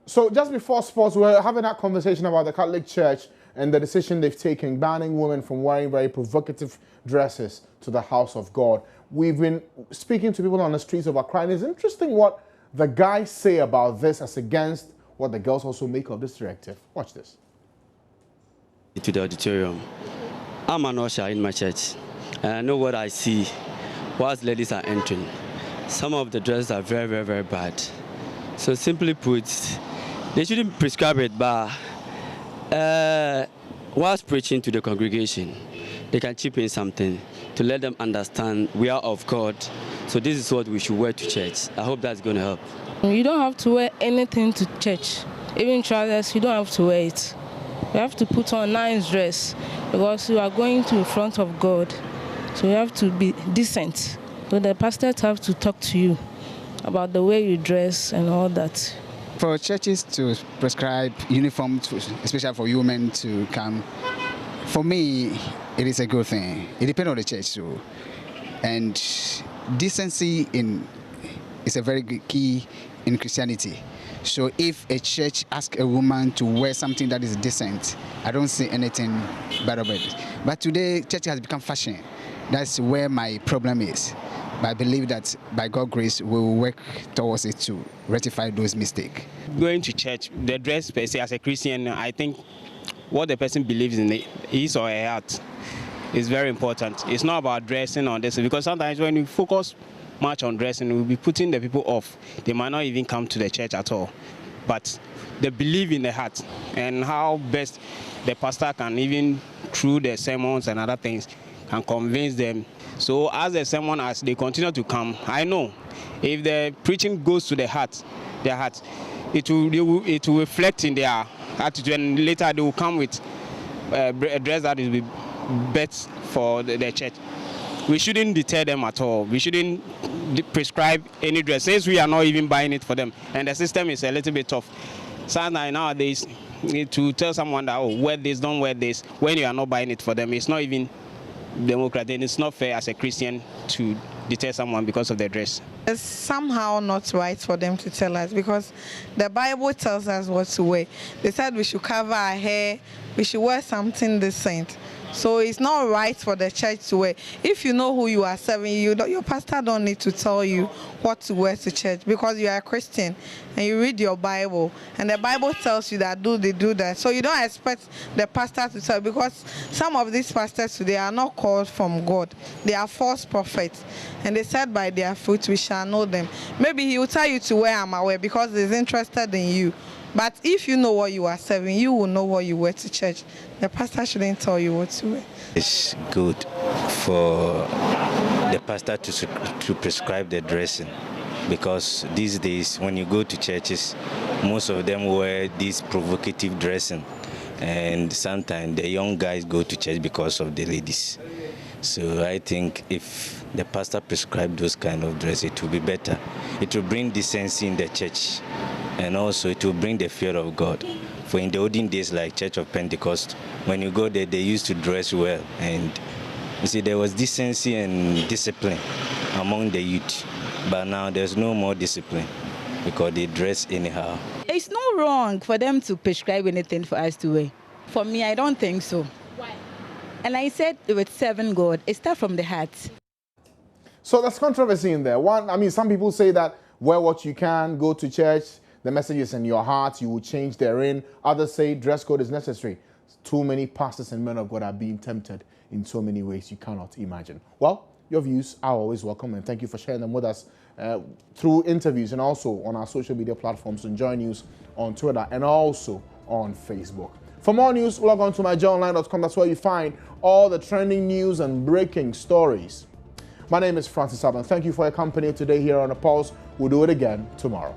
So just before sports, we were having that conversation about the Catholic Church and the decision they've taken banning women from wearing very provocative dresses to the house of God. We've been speaking to people on the streets of Accra, and it's interesting what the guys say about this as against what the girls also make of this directive. Watch this. To the auditorium. I'm an usher in my church, and I know what I see whilst ladies are entering. Some of the dresses are very, very, very bad. So simply put, they shouldn't prescribe it, but whilst preaching to the congregation, they can chip in something to let them understand we are of God. So this is what we should wear to church. I hope that's going to help. You don't have to wear anything to church. Even trousers, you don't have to wear it. You have to put on a nice dress because you are going to the front of God. So you have to be decent. So the pastors have to talk to you about the way you dress and all that. For churches to prescribe uniforms, especially for women to come, for me, it is a good thing. It depends on the church too. And decency is a very good key in Christianity. So if a church asks a woman to wear something that is decent, I don't see anything bad about it. But today, church has become fashion. That's where my problem is. But I believe that by God's grace, we will work towards it to rectify those mistakes. Going to church, the dress per se, as a Christian, I think what the person believes in his or her heart is very important. It's not about dressing on this, because sometimes when you focus much on dressing, we'll be putting the people off. They might not even come to the church at all. But they believe in the heart, and how best the pastor can, even through the sermons and other things, can convince them. So as the sermon, as they continue to come, I know if the preaching goes to their heart, it will reflect in their attitude, and later they will come with a dress that will be best for the church. We shouldn't deter them at all. We shouldn't prescribe any dress, since we are not even buying it for them, and the system is a little bit tough. Sometimes nowadays, to tell someone that, oh, wear this, don't wear this, when you are not buying it for them, it's not even democratic, and it's not fair as a Christian to deter someone because of their dress. It's somehow not right for them to tell us, because the Bible tells us what to wear. They said we should cover our hair, we should wear something decent. So it's not right for the church to wear. If you know who you are serving, your pastor don't need to tell you what to wear to church, because you are a Christian and you read your Bible, and the Bible tells you that they do that. So you don't expect the pastor to tell, because some of these pastors today are not called from God. They are false prophets, and they said by their fruit we shall know them. Maybe he will tell you to wear Amawear because he's interested in you. But if you know what you are serving, you will know what you wear to church. The pastor shouldn't tell you what to wear. It's good for the pastor to prescribe the dressing, because these days when you go to churches, most of them wear this provocative dressing, and sometimes the young guys go to church because of the ladies. So I think if the pastor prescribed those kind of dress, it will be better. It will bring decency in the church, and also it will bring the fear of God. For in the olden days, like Church of Pentecost, when you go there, they used to dress well, and you see there was decency and discipline among the youth. But now there's no more discipline because they dress anyhow. It's not wrong for them to prescribe anything for us to wear. For me, I don't think so. Why? And I said with serving God, it starts from the heart. So there's controversy in there. Some people say that wear what you can, go to church, the message is in your heart, you will change therein. Others say dress code is necessary. Too many pastors and men of God are being tempted in so many ways you cannot imagine. Well, your views are always welcome, and thank you for sharing them with us through interviews and also on our social media platforms. Enjoy News on Twitter and also on Facebook. For more news, log on to myjoyonline.com. That's where you find all the trending news and breaking stories. My name is Francis Aban. Thank you for your company today here on The Pulse. We'll do it again tomorrow.